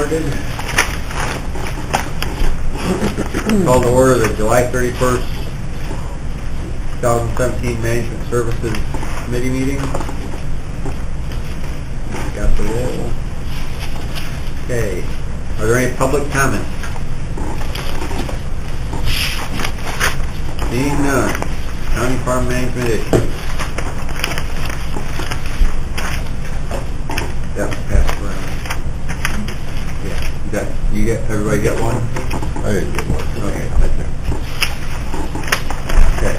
started. Call to order the July 31st, 2017 Management Services Committee meeting. Got the roll. Okay. Are there any public comments? Seeing none. County Farm Management issues. That was passed around. Yeah. Everybody get one? I didn't get one. Okay. Okay.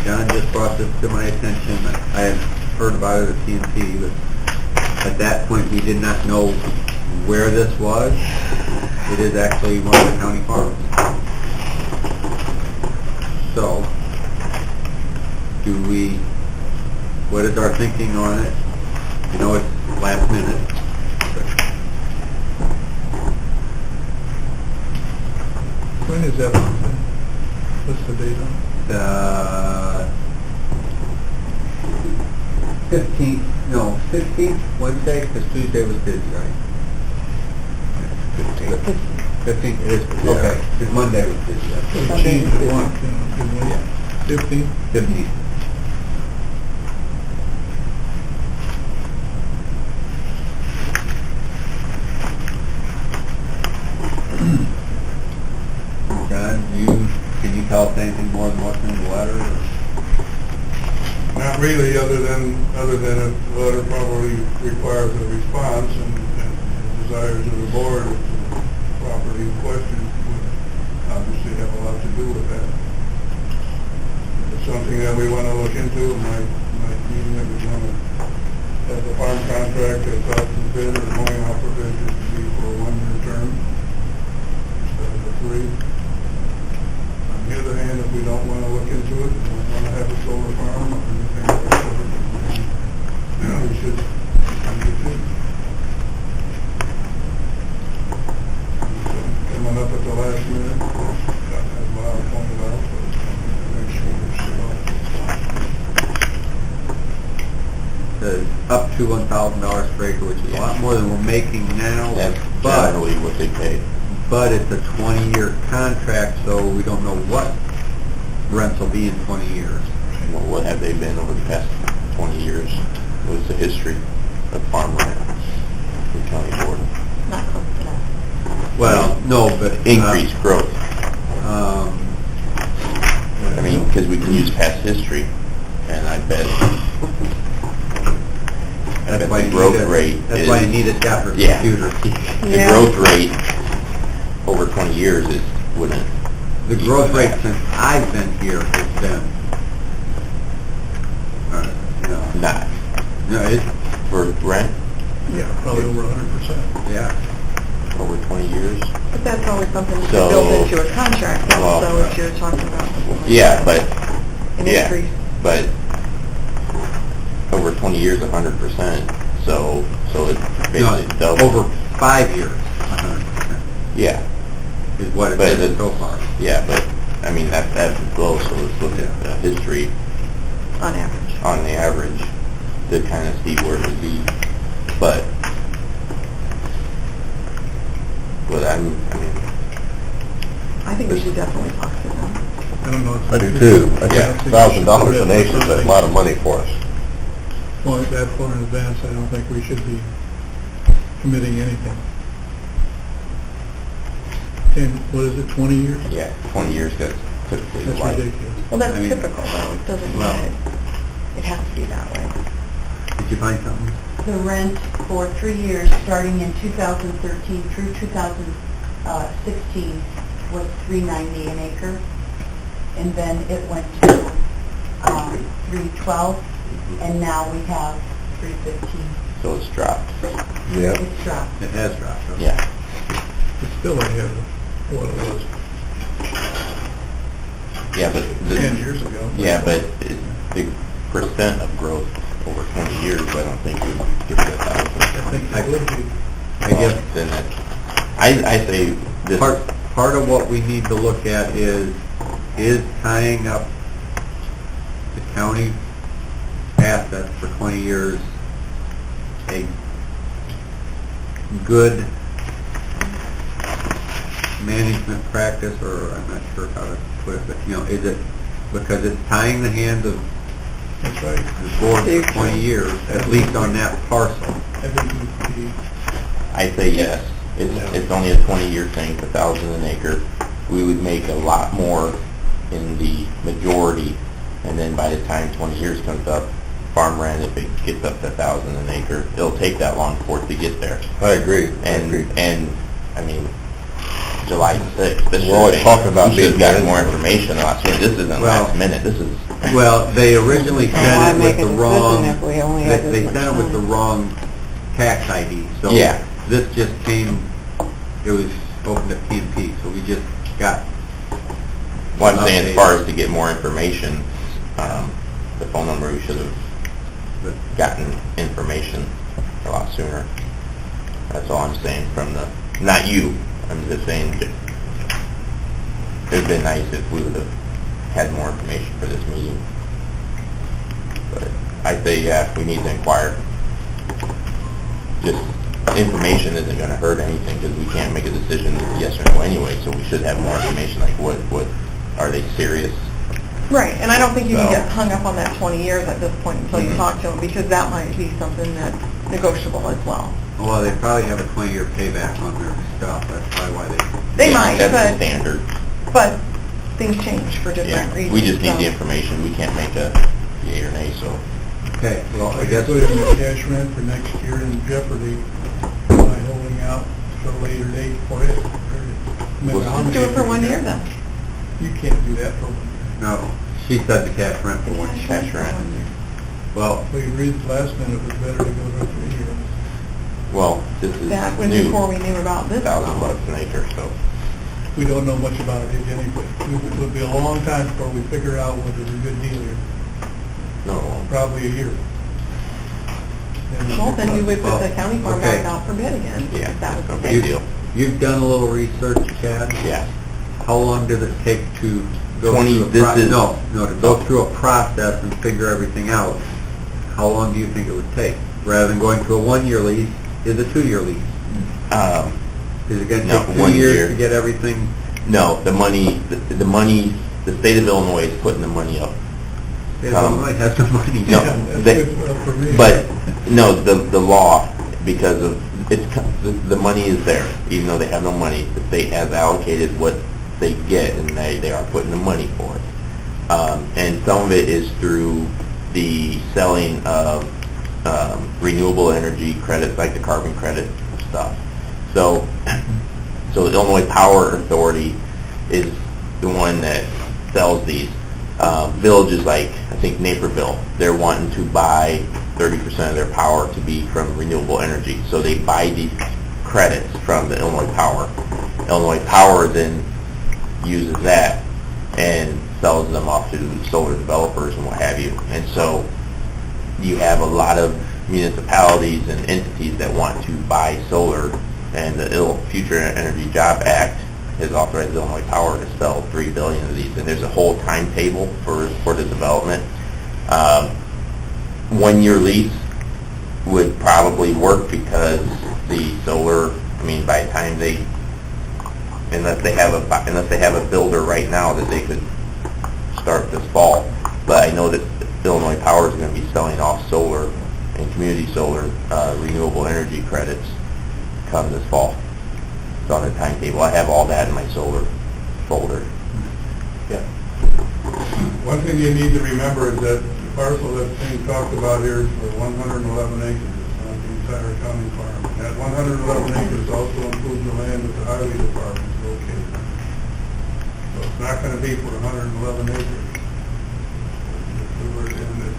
John just brought this to my attention. I had heard about it at TNT, but at that point we did not know where this was. It is actually one of the county farms. So, what is our thinking on it? You know, it's last minute. When is that on? What's the date on? 16th, Wednesday, because Tuesday was busy, right? 15th, it is, okay, because Monday was busy. Right? 15th, 15th? 15th. John, can you tell us anything more than what's in the letter? Or? Not really, other than the letter probably requires a response and desires of the board if the property in question would obviously have a lot to do with that. It's something that we want to look into. It might mean that we want to have the farm contract that's out to bid or going out for bid just to be for a one-year term instead of a 3. On the other hand, if we don't want to look into it, we don't want to have a solar farm or anything like that, we should continue to. Coming up at the last minute, as Bob pointed out, but make sure we're still Up to $1,000 per acre, which is a lot more than we're making now. That's but generally what they pay. But it's a 20-year contract, so we don't know what rents will be in 20 years. Well, what have they been over the past 20 years? What is the history of farmland in County Board? Not close to that. Well, no, but Increased growth. I mean, because we can use past history, and I bet that's why the growth rate That's why you need a separate Yeah. computer. the growth rate over 20 years is wouldn't. The growth rate since I've been here has been, Not no, it's, for rent Yeah, probably over 100%. yeah. over 20 years. But that's always something you So- can build into a contract Well, also if you're talking about Yeah, but an yeah, increase. but over 20 years, 100%. So it's basically No, double. over 5 years, 100% Yeah, is what it's But been it's- so far. yeah, but I mean that's low. So let's look at the history On average. on the average to kind of see where it would be. But I mean, I think we should definitely talk to them. I don't know. I do too. I Yeah. think $1,000 an acre is a lot of money for us. Well, that far in advance, I don't think we should be committing anything. And what is it, 20 years? yeah, 20 years that's typically the That's life. ridiculous. Well, that's I mean- typical though. It doesn't mean Well- that it has to be that way. Did you find something? The rent for 3 years, starting in 2013 through 2016, was $390 an acre, and then it went to $312, and now we have $315. So it's dropped. Yeah. It's dropped. It has dropped. Okay. Yeah. It's still ahead of what it was Yeah, but 10 years ago. yeah, but the percent of growth over 20 years, I don't think we get to 1,000. I think it would be. I guess Then I say this. part of what we need to look at is tying up the county assets for 20 years a good management practice, or I'm not sure how to put it, but, is it because it's tying the hands of That's right. the board for 20 years, at least on that parcel? I think it would be, I say yes. It's only a 20-year thing, 1,000 an acre. We would make a lot more in the majority, and then by the time 20 years comes up, farmland, if it gets up to 1,000 an acre, it'll take that long for it to get there. I agree. And I mean, July 6th, this We're always talking about we should have being gotten more managed. information last year. This isn't Well- last minute, this is... Well, they originally Why sent it make with a the decision wrong, if we only have this they much sent it with the time? wrong tax ID, so Yeah. this just came, it was opened at PNP, so we just got, Well, I'm saying as far as to get more information, the phone number, we should have gotten information a lot sooner. That's all I'm saying from the, not you, I'm just saying it'd been nice if we would have had more information for this meeting. But I say, yeah, we need to inquire. Just information isn't going to hurt anything because we can't make a decision yes or no anyway, so we should have more information, like what are they serious? Right, and I don't think you can So- get hung up on that 20 years at this point until you talk to them, because that might be something that's negotiable as well. well, they probably have a 20-year payback on their stuff, that's probably why They Yeah, might, that's the but, standard. but things change for different Yeah, reasons. we just need so. the information. We can't make a yea or nay, so. Okay, well, I I guess, guess putting the cash rent for next year in jeopardy by holding out till a later date for it. period. No matter how Let's many do it for 1 acres year you then. have. You can't do that for 1 year. no, she said the cash rent for one. Cash rent. Well, We agreed last minute it was better to go to 3 years. Well, this is That was new, before we knew about this. $1,000 an acre, so. We don't know much about it anyway. It would be a long time before we figure out whether it's a good deal here. No, Probably a year. Well, then we would put the county farm Okay. back out for bid again, yeah, if that was the no case. big deal. you've done a little research, Chad? Yeah. How long did it take to go 20 through a this is- no, to go through a process and figure everything out? How long do you think it would take? Rather than going to a 1-year lease, is a 2-year lease? Is it going to No, take 2 1 years year. to get everything? No, the money, the state of Illinois is putting the money up. Illinois has the money. No, Yeah, that's they- good for me. But, no, the law, because of, the money is there, even though they have no money, the state has allocated what they get, and they are putting the money for it. And some of it is through the selling of renewable energy credits, like the carbon credit stuff. So the Illinois Power Authority is the one that sells these. Villages like, I think Naperville, they're wanting to buy 30% of their power to be from renewable energy. So they buy these credits from the Illinois Power. Illinois Power then uses that and sells them off to solar developers and what have you. And so you have a lot of municipalities and entities that want to buy solar, and the Future Energy Job Act has authorized Illinois Power to sell 3 billion of these, and there's a whole timetable for the development. 1-year lease would probably work because the solar, I mean, by the time they, unless they have a builder right now that they could start this fall. But I know that Illinois Power is going to be selling off solar and community solar renewable energy credits come this fall. It's on the timetable. I have all that in my solar folder. Yeah. One thing you need to remember is that the parcel that's being talked about here is for 111 acres, it's not the entire county farm. That 111 acres also includes the land that the highway department is located on. So it's not gonna be for 111 acres.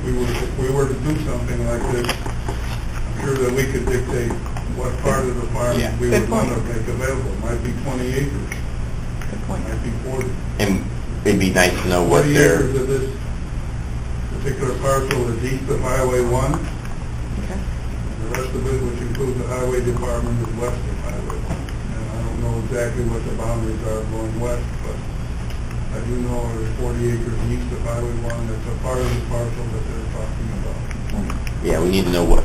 If we were to do something like this, I'm sure that we could dictate what part of the farm Yeah. we Good would want to point. make available. It might be 20 acres, Good it point. might be 40. And it'd be nice to know what 40 their, acres of this particular parcel is east of Highway 1. Okay. The rest of it, which includes the highway department, is west of Highway 1. And I don't know exactly what the boundaries are going west, but I do know there's 40 acres east of Highway 1 that's a part of the parcel that they're talking about. yeah, we need to know what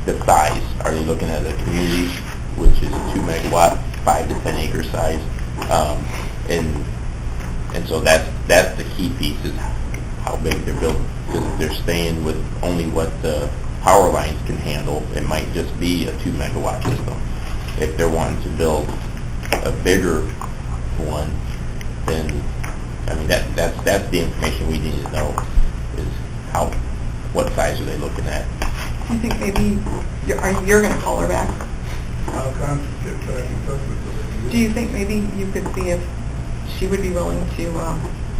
the size. Are they looking at a community which is 2 megawatt, 5 to 10 acre size. And so that's the key piece, is how big they're building. Because if they're staying with only what the power lines can handle, it might just be a 2 megawatt system. If they're wanting to build a bigger one, then, I mean, that's the information we need to know, is what size are they looking at? I think maybe you're going to call her back. I'll get back in touch with her. Do you think maybe you could see if she would be willing to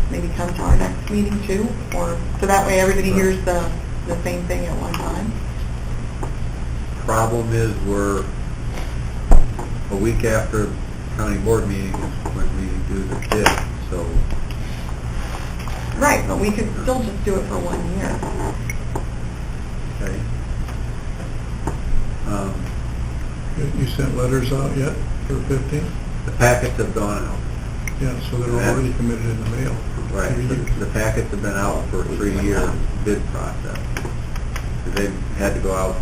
maybe come to our next meeting too? Or, so that way everybody hears the same thing at one time? Problem is, we're a week after county board meeting is when we do the bid, so Right, but we could still just do it for 1 year. okay. You sent letters out yet for 15? The packets have gone out. Yeah, so they're already committed in the mail. for Right. 3 years. The packets have been out for a 3-year bid process. They've had to go out.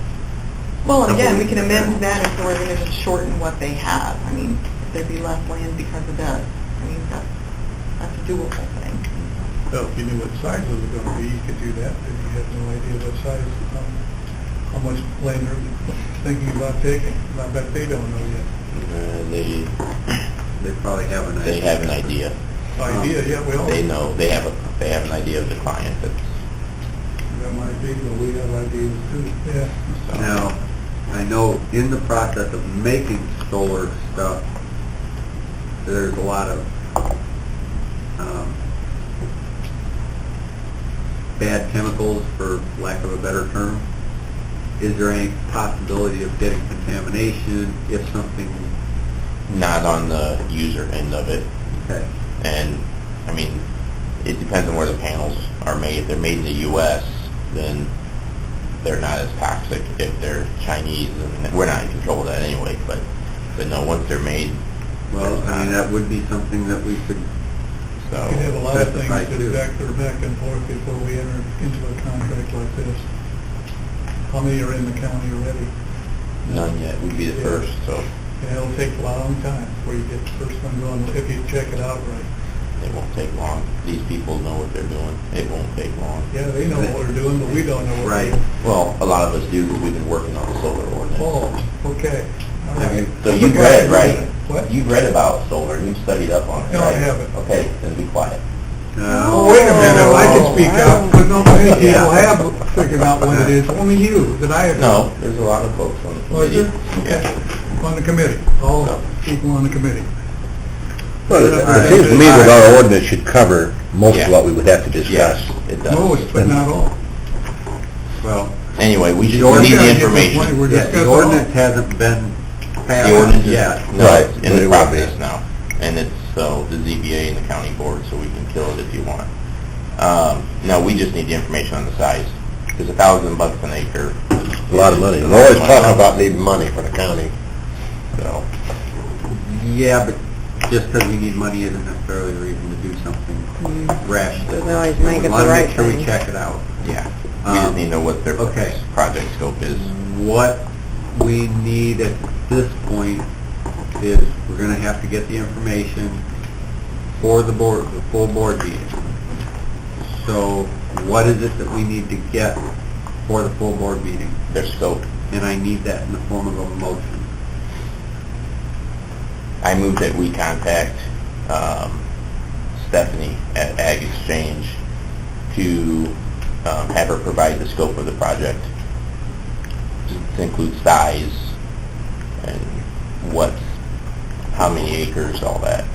Well, and again, we can amend that if we're going to just shorten what they have. I mean, if there'd be less land because of this, I mean, that's a doable thing. Well, if you knew what size it was going to be, you could do that, but you have no idea what size, how much land they're thinking about taking. I bet they don't know yet. They probably have an idea. They have an idea. Idea, yeah, we all. They know, they have an idea of the client that's, That might be, but we have ideas too. Yeah. so. Now, I know in the process of making solar stuff, there's a lot of bad chemicals, for lack of a better term. Is there any possibility of getting contamination if something, Not on the user end of it. okay, And, I mean, it depends on where the panels are made. If they're made in the U.S., then they're not as toxic. If they're Chinese, and we're not in control of that anyway, but no, once they're made, well, I mean, that would be something that we could, so. You could have a lot of things Specify, too. that vector back and forth before we enter into a contract like this. How many are in the county already? None yet, we'd be the first, so And it'll take a long time before you get the first one going, if you check it out right. it won't take long. These people know what they're doing. It won't take long. Yeah, they know what we're doing, but we don't know what we're right. doing. Well, a lot of us do, because we've been working on the solar ordinance. Oh, okay. All right. So you've read, right? What? You've read about solar, you've studied up on it, No, I right? haven't. Okay, then be quiet. Oh, wait a minute, I can speak up, because not many people have figured out what it is, only you, that I have. No, there's a lot of folks on the Oh, is committee. there? Yeah. On the committee, all people on the committee. Well, it seems to me that our ordinance should cover most Yeah. of what we would have to discuss. Yes, it does. Most, but not all. Well, Anyway, we The need ordinance- the Yeah, get the information. point. We're yeah, the discussing ordinance all. hasn't been passed The ordinance is, yet. no, Right, it's but in it the will be. process now. And it's, so, the ZBA and the county board, so we can kill it if you want. No, we just need the information on the size, because $1,000 an acre. A lot of money. We're always talking about needing money for the county. So, Yeah, but just because we need money isn't necessarily a reason to do something rash. Doesn't always make it the We right want to make sure we thing. check it out. yeah, we just need to know what their Okay. project scope is. What we need at this point is, we're gonna have to get the information for the board, the full board meeting. So what is it that we need to get for the full board meeting? Their scope. And I need that in the form of a motion. I move that we contact Stephanie at Ag Exchange to have her provide the scope of the project, to include size and how many acres, all that.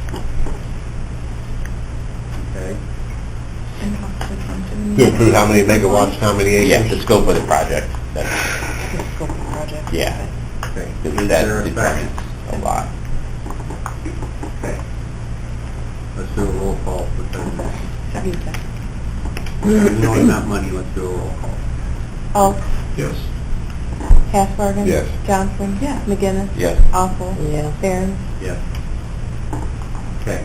Okay? And possibly come to the To include how many megawatts, how many Yeah, acres? the scope of the project. That's, The scope of the project. yeah, Okay. because Is that there a determines second? a lot. Okay. Let's do a roll call because we know it's not money, let's do a roll call. Alt, Yes. Hassbergen? Yes. Johnson? Yes. McGinnis? Yes. Awful? Yes. Barron? Yes. Okay.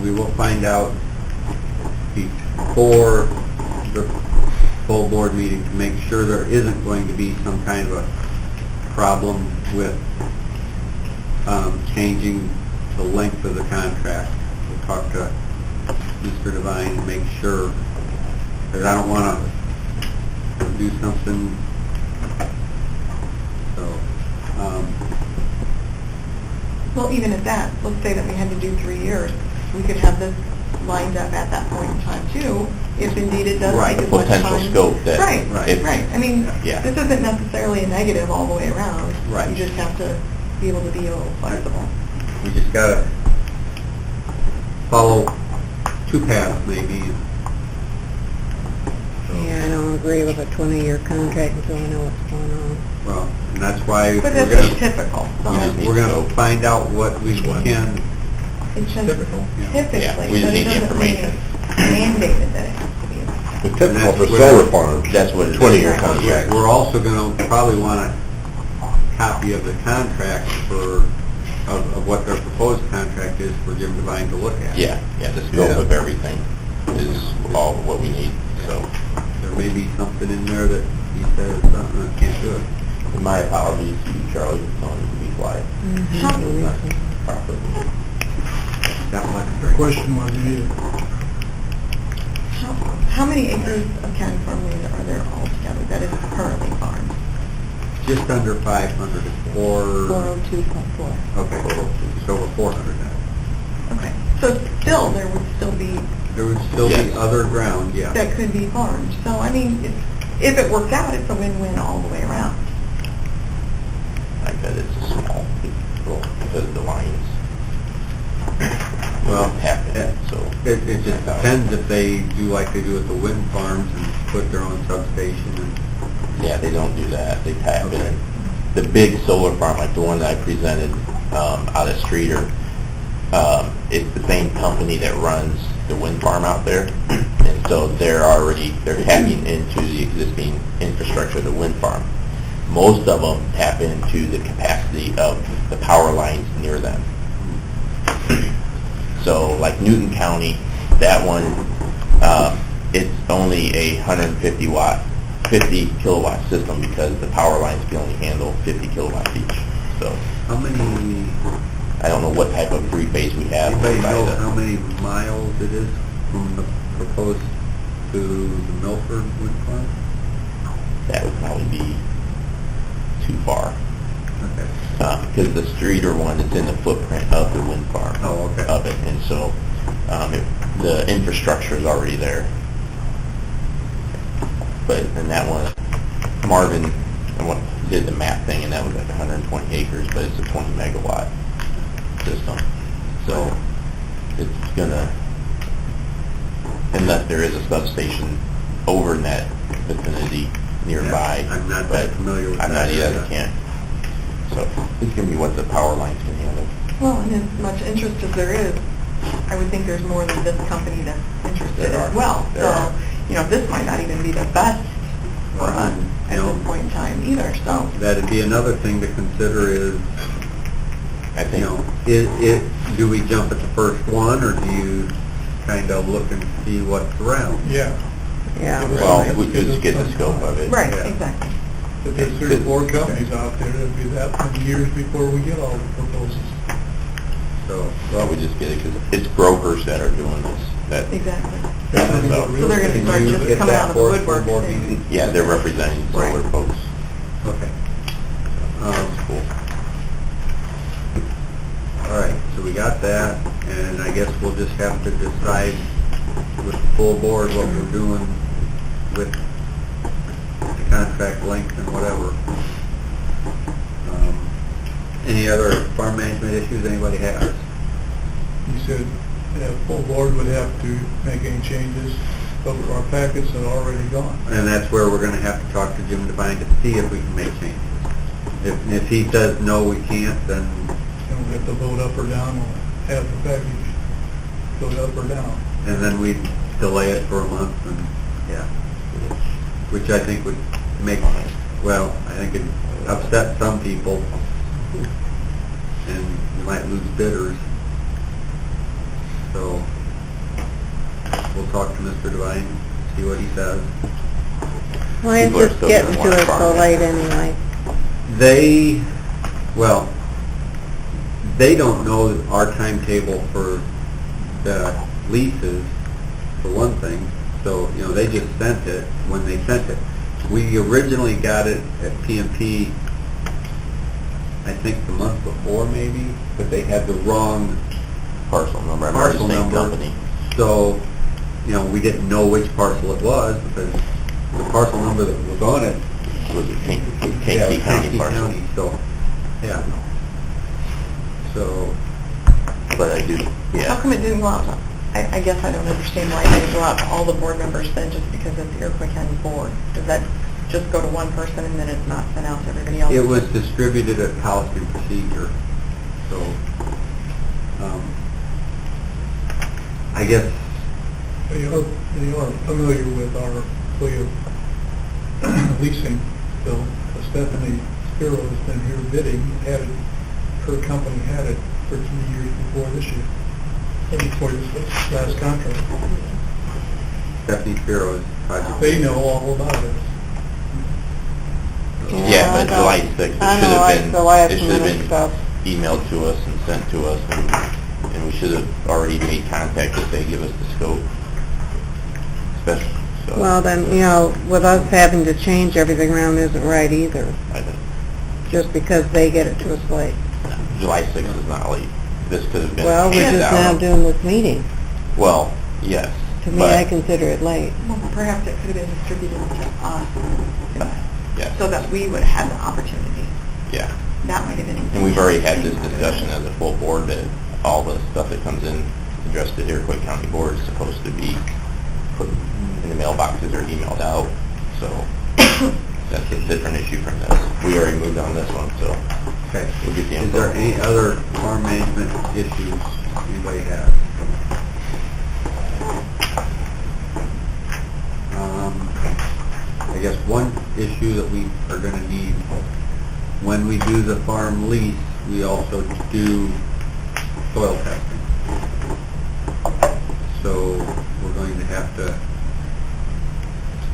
We will find out before the full board meeting to make sure there isn't going to be some kind of a problem with changing the length of the contract. We'll talk to Mr. Devine and make sure, because I don't want to do something, so, Well, even at that, let's say that we had to do 3 years, we could have this lined up at that point in time too, if indeed it does Right, take as much time. potential scope that- Right, Right. right. I mean, Yeah. this isn't necessarily a negative all the way around. Right. You just have to be able to be a little flexible. we just gotta follow two paths maybe. Yeah, I don't agree with a 20-year contract until I know what's going on. Well, and that's why we're But that's gonna, just typical. So we're gonna find out what we can. it's just Typical. typically, Yeah, but we just it need the doesn't mean information. it's mandated that it has to be. It's typical for And that's solar what- farms. That's what it is. 20-year Right. contract. We're also gonna probably want a copy of the contract of what their proposed contract is for Jim Devine to look at. Yeah, the scope Yeah. of everything is all what we need, so. There may be something in there that he says, I can't do it. My apologies to you, Charlie, for telling you to be quiet. How- It's not proper. That much very. Question was, you How many acres of county farmland are there altogether that is currently farmed? Just under 500, or, 402.4. okay, just over 400 now. Okay, so still, there would still be, There would still be Yes. other ground, yeah. that could be farmed. So, I mean, if it works out, it's a win-win all the way around. I bet it's a small people because of the lines. Well, Happen, so. It just depends if they do like they do at the wind farms and put their own substation and, Yeah, they don't do that, they tap Okay. in. The big solar farm, like the one that I presented out of Streeter, it's the same company that runs the wind farm out there, and so they're tapping into the existing infrastructure of the wind farm. Most of them tap into the capacity of the power lines near them. So like Newton County, that one, it's only a 50 kilowatt system because the power lines can only handle 50 kilowatts each. So how many, I don't know what type of three-phase we have. anybody by know the- how many miles it is from the proposed to the Milford wind farm? That would probably be too far. Okay. Because the Streeter one is in the footprint of the wind farm. Oh, okay. Of it, and so the infrastructure is already there. But in that one, Marvin did the map thing, and that was like 120 acres, but it's a 20 megawatt system. So it's gonna, unless there is a substation over in that vicinity nearby. Yeah, I'm not but that familiar with I'm that not either, area. I can't. So it's gonna be what the power lines can handle. Well, and as much interest as there is, I would think there's more than this company that's interested There as are. well. There So, are. this might not even be the best for Well, us you at know, this point in time either, so. That'd be another thing to consider is, I think, do we jump at the first one, or do you kind of look and see what's around? Yeah. Yeah. well, we just get the scope of it. Right, Yeah. exactly. If there's 3 or 4 companies out there, it'll be that many years before we get all the proposals. So, Well, we just get it because it's brokers that are doing this. That, Exactly. Everything but So real they're gonna estate. start Can you just get coming that out of the for us for woodwork. board soon. meeting? yeah, they're representing solar Right. folks. okay. That's cool. All right, so we got that, and I guess we'll just have to decide with the full board what we're doing with the contract length and whatever. Any other farm management issues anybody has? You said full board would have to make any changes, but our packets are already gone. And that's where we're gonna have to talk to Jim Devine to see if we can make changes. If he says, no, we can't, then, And we have to vote up or down, or have the package go up or down. and then we delay it for a month, and, yeah. Which I think would make, well, I think it'd upset some people, and you might lose bidders. So, we'll talk to Mr. Devine, see what he says. Why is People are this still getting gonna to want us so farmland. late anyway? They, well, they don't know our timetable for the leases, for one thing. So, you know, they just sent it when they sent it. We originally got it at PMP, I think the month before maybe, but they had the wrong Parcel number, I'm already parcel the same number. company. So, you know, we didn't know which parcel it was because the parcel number that was on it Was it yeah, Kankakee County Kankakee parcel? County, so, yeah. So, But I do, How yeah. come it didn't go out to, I guess I don't understand why it didn't go out to all the board members then, just because it's the Iroquois County Board? Does that just go to one person and then it's not sent out to everybody else? it was distributed at policy and procedure, so, I guess, They are familiar with our way of leasing, so Stephanie Spiro has been here bidding, had it, her company had it for 3 years before this year, and before this last contract. Stephanie Spiro's project. They know all about it. Yeah, but I know. July 6th, it should I know, have been, the last it should have minute been stuff. emailed to us and sent to us, and we should have already made contact if they give us the scope. Especially, so. Well, then, you know, with us having to change everything around isn't right either, I don't- just because they get it to us late. July 6th is not late. This could have been. Well, we're handed just out. now doing this meeting. Well, yes. To me, but- I consider it late. Well, perhaps it could have been distributed to us, Yes, so that we would have the opportunity. yeah. That might have been. And we've already had this discussion as a full board that all the stuff that comes in addressed to the Iroquois County Board is supposed to be put in the mailboxes or emailed out, so that's a different issue from this. We already moved on this one, so Okay. we'll get the Is info. there any other farm management issues anybody has? I guess one issue that we are gonna need, when we do the farm lease, we also do soil testing. So we're going to have to,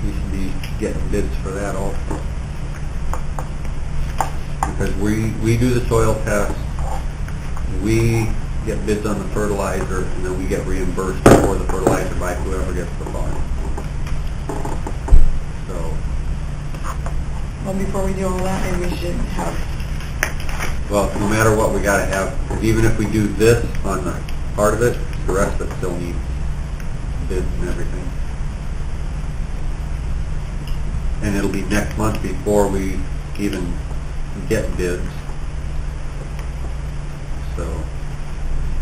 we should be getting bids for that also. Because we do the soil test, we get bids on the fertilizer, and then we get reimbursed for the fertilizer by whoever gets the farm. So, Well, before we do all that, maybe we should have, well, no matter what, we gotta have, because even if we do this on the part of it, the rest of it still needs bids and everything. And it'll be next month before we even get bids. So,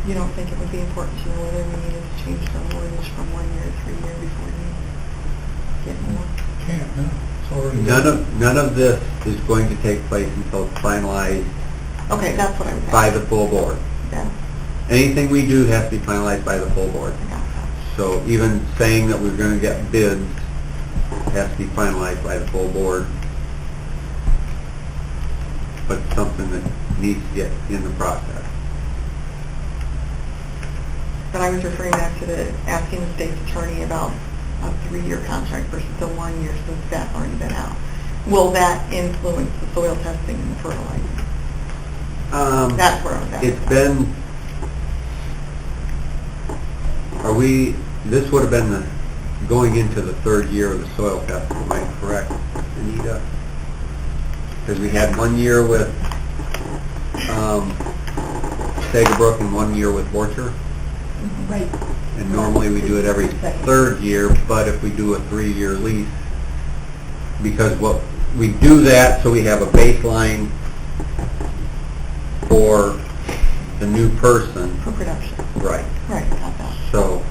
you don't think it would be important to know whether we needed to change the ordinance from 1 year to 3 year before we get more? Can't, no, it's already. none of this is going to take place until it's finalized Okay, that's what I was asking. by the full board. Yeah, Anything we do has to be finalized by the full board. I got that. So even saying that we're going to get bids has to be finalized by the full board. But it's something that needs to get in the process. But I was referring back to the, asking the state's attorney about a 3-year contract versus a 1 year since that's already been out. Will that influence the soil testing and the fertilizer? That's where I was at. It's been, this would have been the, going into the 3rd year of the soil testing, am I correct, Anita? Because we had 1 year with Sagabrook and 1 year with Borcher. Right. And normally we do it every 3rd year, but if we do a 3-year lease, because what, we do that so we have a baseline for the new person. For production. Right. Right, got that. So,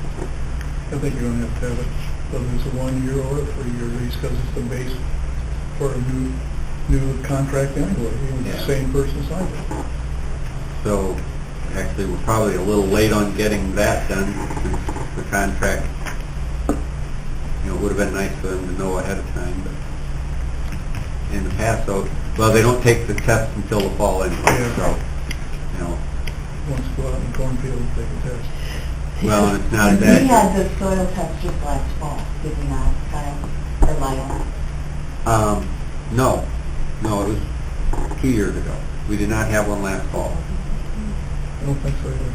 I think you're gonna have to have it, whether it's a 1 year or a 3 year lease, because it's the base for a new contract anyway, even if Yeah. the same person signs it. so actually we're probably a little late on getting that done since the contract, you know, it would have been nice for them to know ahead of time, but in the past, so, well, they don't take the test until the fall anyway, Yeah. so, you know, Wants to go out in the cornfield and take a test. well, and it's not And that. we had the soil test just last fall, did we not, Kyle, or Lyle? No, it was 2 years ago. We did not have one last fall. I don't think so either.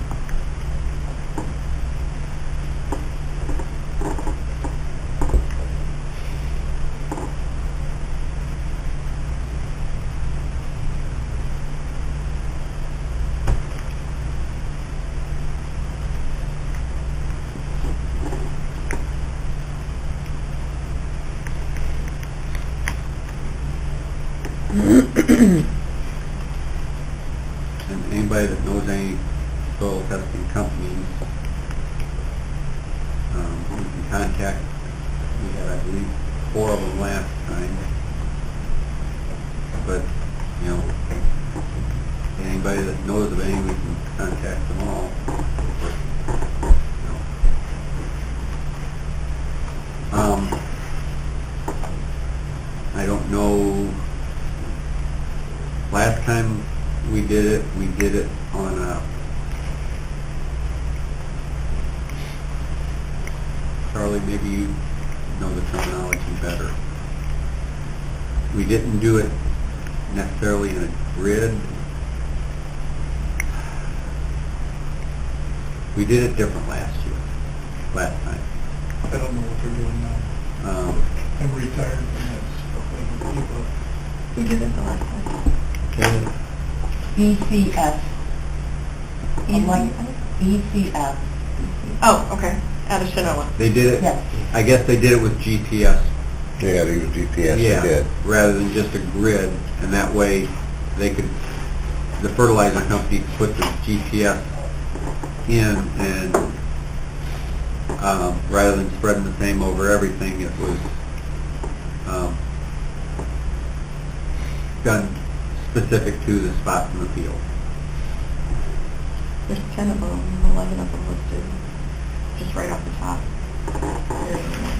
And anybody that knows any soil testing companies, we can contact. We had, I believe, 4 of them last time. But, you know, anybody that knows of any, we can contact them all. I don't know, last time we did it on a, Charlie, maybe you know the terminology better. We didn't do it necessarily in a grid. We did it different last time. I don't know what they're doing now. I'm retired from that stuff. I don't keep up. Who did it the last time? ECS. ECS. Oh, okay, out of Shinola. They did it, Yes. I guess they did it with GPS. Yeah, they use GPS, Yeah, they did. rather than just a grid, and that way they could, the fertilizer company could put the GPS in, and rather than spreading the same over everything, it was done specific to the spots in the field. There's 10 of them, 11 of them listed, just right off the top. There's one.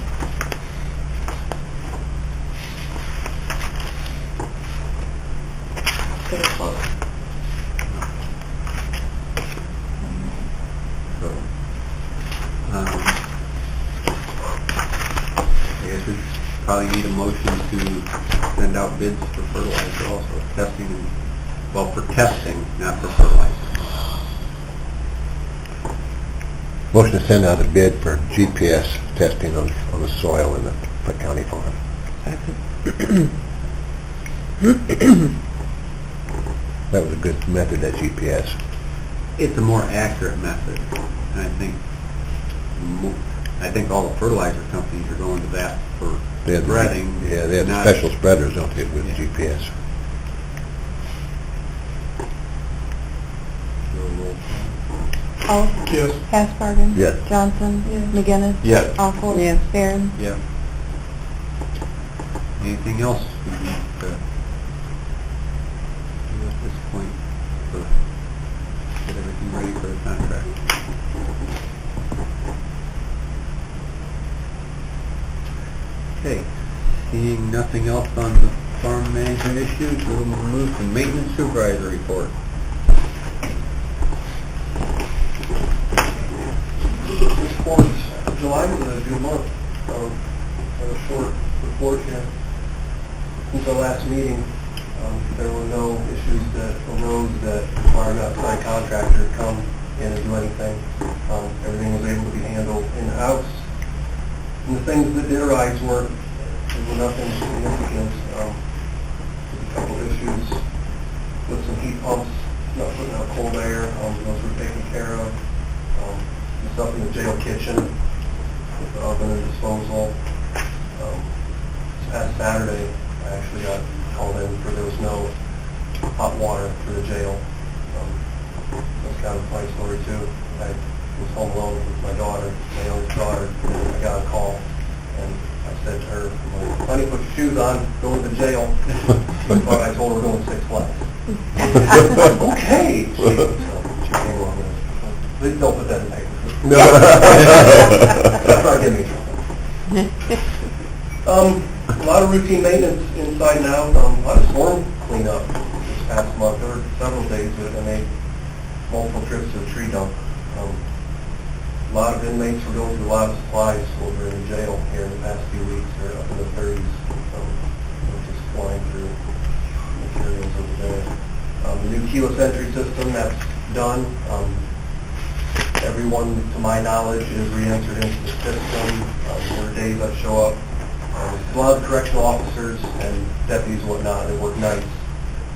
So they're close. So, I guess we probably need a motion to send out bids for fertilizer also, testing, well, for testing, not for fertilizer. Motion to send out a bid for GPS testing on the soil in the Foote County farm. That was a good method, that GPS. It's a more accurate method, and I think all the fertilizer companies are going to that for They have- spreading. Yeah, they have not- special spreaders, don't they, with Yeah. GPS? Do a roll Paul? Yes. Hasbargen? Yes. Johnson? Yes. McGinnis? Yes. Alford? Yes. Barron? call. Yeah. Anything else we need to do at this point to get everything ready for the contract? Okay, seeing nothing else on the farm management issues, we'll move to maintenance supervisor report. This board's July was a good month. A short report here. Since our last meeting, there were no issues that arose that required an outside contractor to come in and do anything. Everything was able to be handled in-house. And the things that did arise were nothing significant. A couple issues with some heat pumps, not putting out cold air. Those were taken care of. Stuff in the jail kitchen with the oven and disposal. This past Saturday, I actually got called in for there was no hot water for the jail. That's kind of a funny story too. I was home alone with my daughter, my youngest daughter, and I got a call. And I said to her, I'm like, honey, put your shoes on, go to the jail. But I told her we're going to 6 Flags. Okay. So she came along with it. Please don't put that in paper. That's not getting me in trouble. A lot of routine maintenance inside and out. A lot of storm cleanup this past month. There were several days that I made multiple trips to the tree dump. A lot of inmates were going through a lot of supplies over in the jail here in the past few weeks. They're up in the 30s. Just flying through. materials over there. The new keyless entry system, that's done. Everyone, to my knowledge, is re-entered into the system. There are days I show up. A lot of correctional officers and deputies and whatnot, they work nights.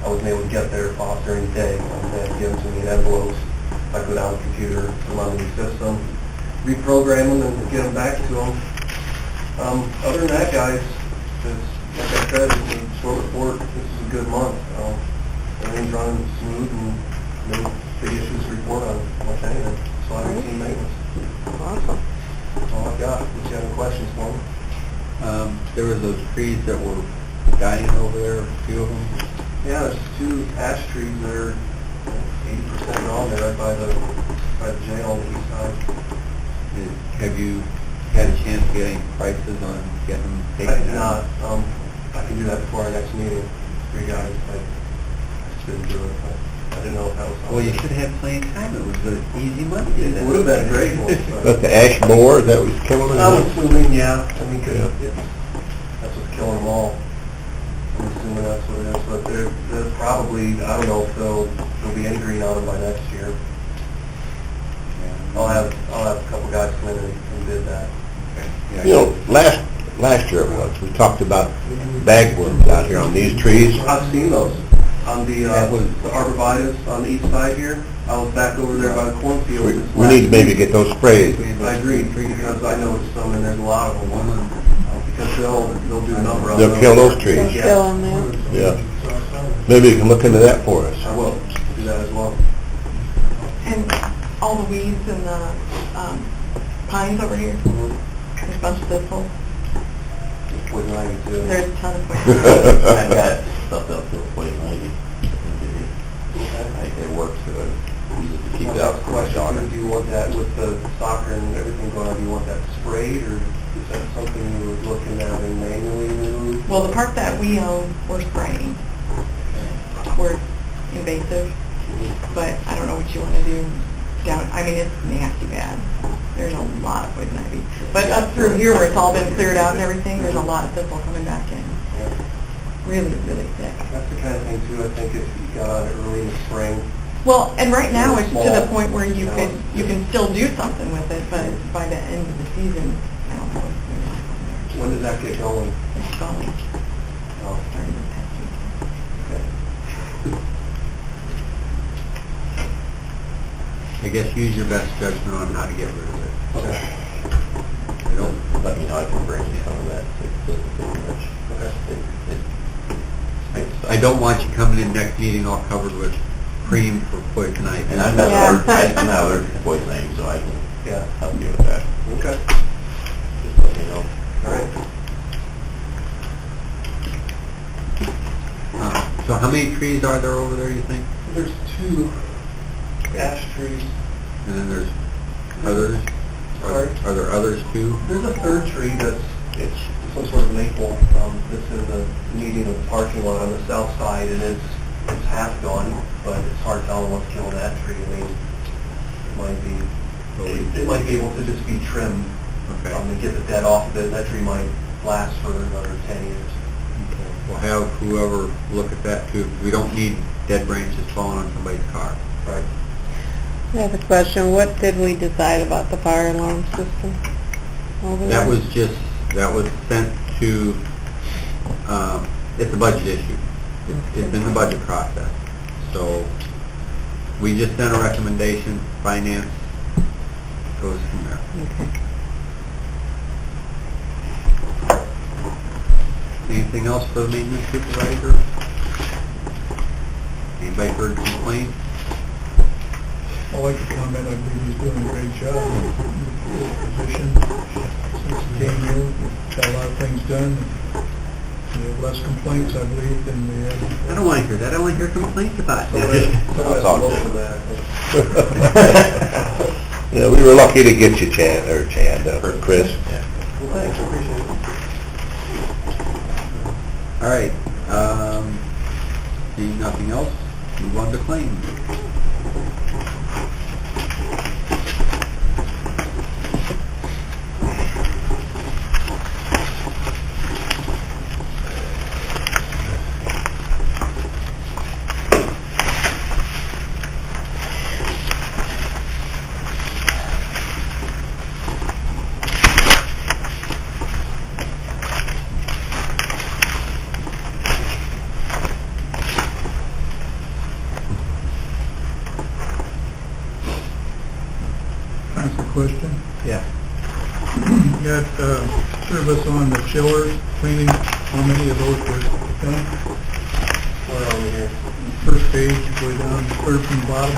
I wasn't able to get there during the day. They had to give them to me in envelopes. I go down the computer, run the new system, reprogram them, and get them back to them. Other than that, guys, like I said, it's a short report. This is a good month. Everything's running smooth and no big issues to report on, much anything. So I haven't seen maintenance. Awesome. That's all I've got. If you have any questions for me. There was those trees that were dying over there, a few of them. Yeah, there's 2 ash trees that are 80% gone there right by the jail on the east side. Have you had a chance to get any prices on getting them I taken did down? not. I can do that before our next meeting. 3 guys, I just didn't do it. I didn't know if that was something. Well, you should have had plenty of time. It was an easy month. It would have been a great one. That's the ash borer, is that what's killing it? I'm assuming, yeah. I mean, 'cause that's what's killing them all. I'm assuming that's what it is. But they're probably, I don't know if there'll be any green on them by next year. I'll have a couple guys come in and bid that. Yeah. You know, last year it was, we talked about bagworms out here on these trees. I've seen those on the arborvitae on the east side here. I was back over there by the cornfield. We need to maybe get those sprayed. I agree, because I know it's some, and there's a lot of them. Because they'll do a number on They'll those. kill those trees. They're still on there? Yeah. Maybe you can look into that for us. I will do that as well. And all the weeds and the pines over here, there's a bunch of thistles. Poison ivy too. There's a ton of poison. I've got stuff out there for you. It works good. Keep Keep that it up. question. Do you want that with the soccer and everything going on? Do you want that sprayed, or is that something you were looking at and manually remove? Well, the part that we own, we're spraying. We're invasive, but I don't know what you want to do down, I mean, it's nasty bad. There's a lot of poison ivy. But up through here where it's all been cleared out and everything, there's a lot of thistle coming back in. Really, really thick. That's the kind of thing too, I think if you got on it early in the spring. Well, and right now it's to the Small. point where you can still do something with it, but by the end of the season, I don't know what's going to happen When does that get going? there. It's going, Oh, starting this past weekend. okay. I guess use your best judgment on how to get rid of it. Okay. I don't, Let me know, I can bring you some of that. I don't want you coming in next meeting all covered with cream for poison ivy. And I'm Yeah. not allergic to poison ivy, so I can Yeah. help you with that. Okay. Just let me know. All right. So how many trees are there over there, you think? There's 2 ash trees. And then there's others? Sorry? Are there others too? There's a 3rd tree it's some sort of maple. That's in the median of the parking lot on the south side, and it's half gone, but it's hard telling what's killing that tree. I mean, it might be able to just be trimmed Okay. to get the dead off of it. That tree might last for another 10 years. We'll have whoever look at that too. We don't need dead branches falling on somebody's car. Right. I have a question. What did we decide about the fire alarm system over there? That was sent to, it's a budget issue. It's in the budget process. So we just sent a recommendation, finance goes from there. Okay. Anything else for the maintenance supervisor? Anybody heard complaints? I'd like to comment, I believe he's doing a great job in his position. Since he came here, we've got a lot of things done. We have less complaints, I believe, than we had. I don't want to hear that. I want to hear complaints about it. That's all most good. of that. Yeah, we were lucky to get you, Chad, or Chris. Well, thanks, I appreciate it. All right, seeing nothing else, move on to claims. service on the chillers, cleaning, how many of those were done? Where are we here? First page, way down, third from the bottom.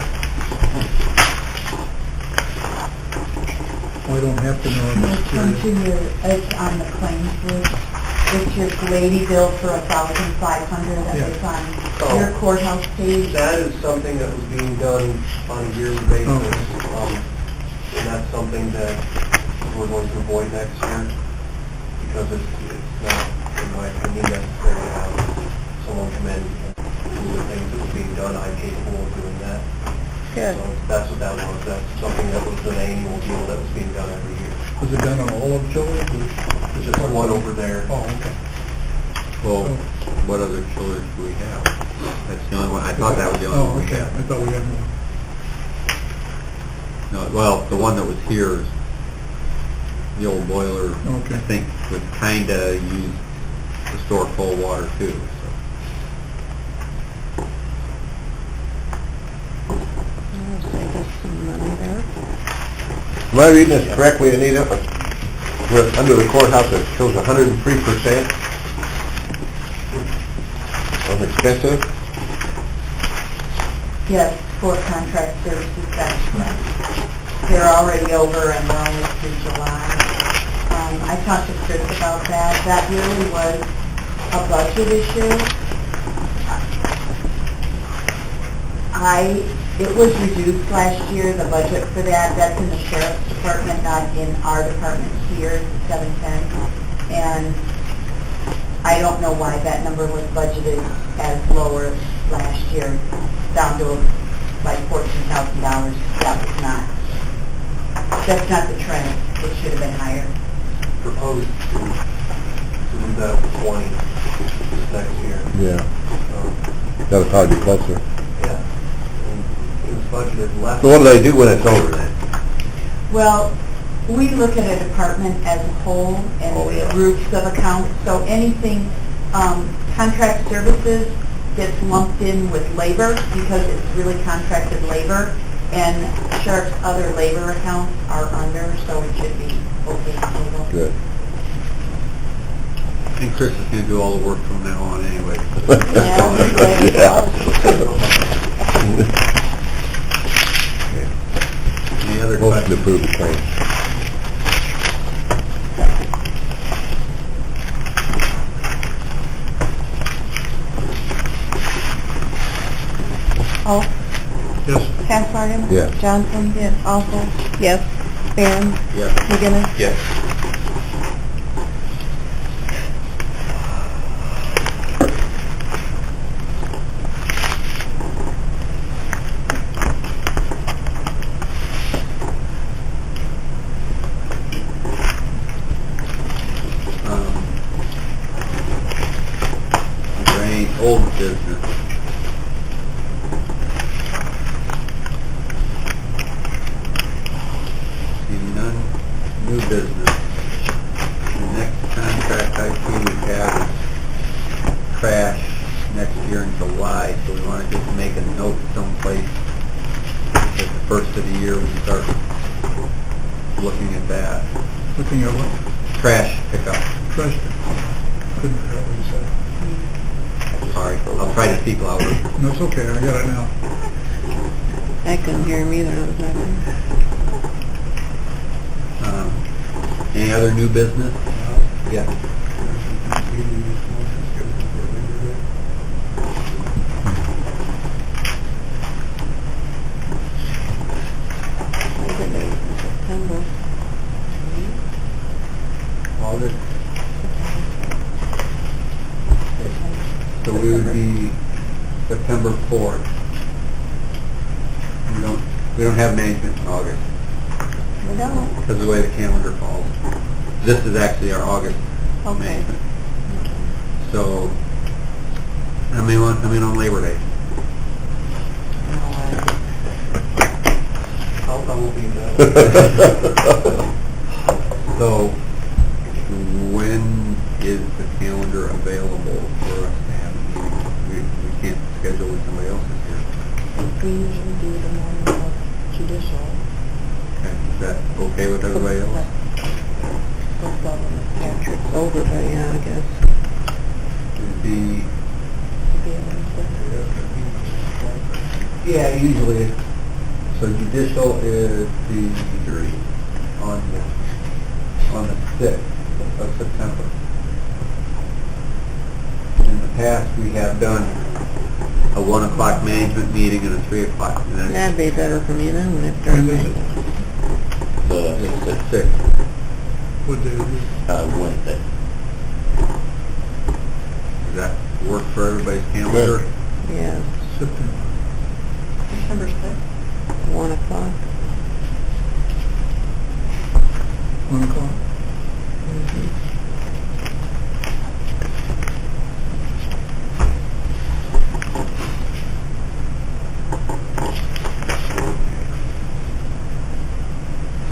I don't have to know. I'm just It's on curious. it's on the claims list. It's your Glady bill for $1,500 that Yeah. is on Oh. your courthouse page. That is something that was being done on a yearly basis, Oh. and that's something that we're going to avoid next year, because it's not, in my opinion, necessary to have someone come in and do the things that were being done. I'm capable of doing that. Good. So that's what that was. That's something that was an annual deal that was being done every year. Was it done on all of children? There's just one over there. Oh, okay. Well, what other chillers do we have? That's the only one, I thought that was the only Oh, one we okay, had. I thought we had more. No, well, the one that was here is the old boiler, Okay. I think, was kinda used to store cold water too, so. I'll save us some money there. Am I reading this correctly, Anita? We're under the courthouse, it shows 103% of expensive. Yes, for contract services, that's correct. They're already over and we're only through July. I talked to Chris about that. That really was a budget issue. It was reduced last year, the budget for that. That's in the sheriff's department, not in our department here, 710. And I don't know why that number was budgeted as lower last year, down to like $14,000. That's not the trend. It should have been higher. Proposed to move that up to 20 this next year. Yeah, So, that would probably be closer. yeah. And it was budgeted less. So what do they do when it's over then? Well, we look at a department as a whole Oh, yeah. and groups of accounts, so anything, contract services gets lumped in with labor because it's really contracted labor, and sheriff's other labor accounts are under, so it should be okay total. Good. And Chris is gonna do all the work from now on anyway. Yeah. Any other Motion to questions? approve the claim. Oh, Yes. Hansbergen? Yes. Johnson? Yes. Alsel? Yes. Barron? Yes. McGinnis? Yes. Is there any old business? Seeing none, new business. The next contract I see we have is trash next year in July, so we want to just make a note someplace at the first of the year we start looking at that. Looking at what? Trash pickup. Trash. Couldn't hear what you said. Sorry, I'll try to speak louder. No, it's okay, I got it now. I couldn't hear him either. I was laughing. Any other new business? Yeah. Labor Day in September. August. So we would be September 4th. We don't have management in August We don't. because of the way the calendar falls. This is actually our August Okay. management. So, how many want to come in on Labor Day? I will be there. So, when is the calendar available for us to have a meeting? We can't schedule with somebody else's here. We usually do the morning of judicial. Okay, is that okay with everybody else? Patrick's over, but yeah, I guess. It'd be, Be a Wednesday. yeah, usually, so judicial is the 3 on the 6th of September. In the past, we have done a 1 o'clock management meeting and a 3 o'clock. And then That'd be better for me then, when it's When is it? The, it's 6. What day is it? Wednesday. Does that work for everybody's calendar? Yeah, September. December 6th. 1 o'clock. 1 o'clock.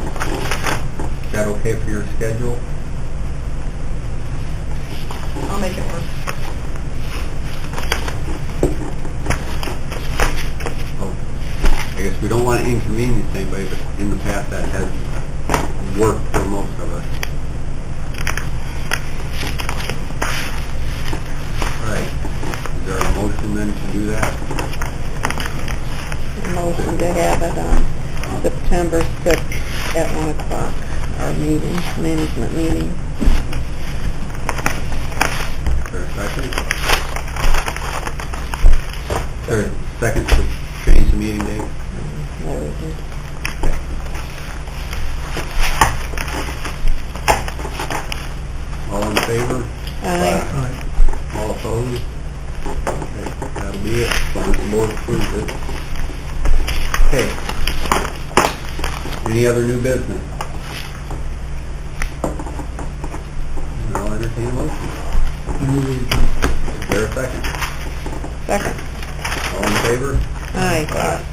Is that okay for your schedule? I'll make it work. Oh, I guess we don't want to inconvenience anybody, but in the past that has worked for most of us. All right. Is there a motion then to do that? Motion to have it on September 6th at 1 o'clock, our meeting, management meeting. Is there a second? Is there a second to change the meeting date? There we go. All in favor? Aye. All opposed? Okay, that'll be it, as long as the board approves it. Okay. Any other new business? And I'll entertain a motion. Is there a second? Second. All in favor? Aye.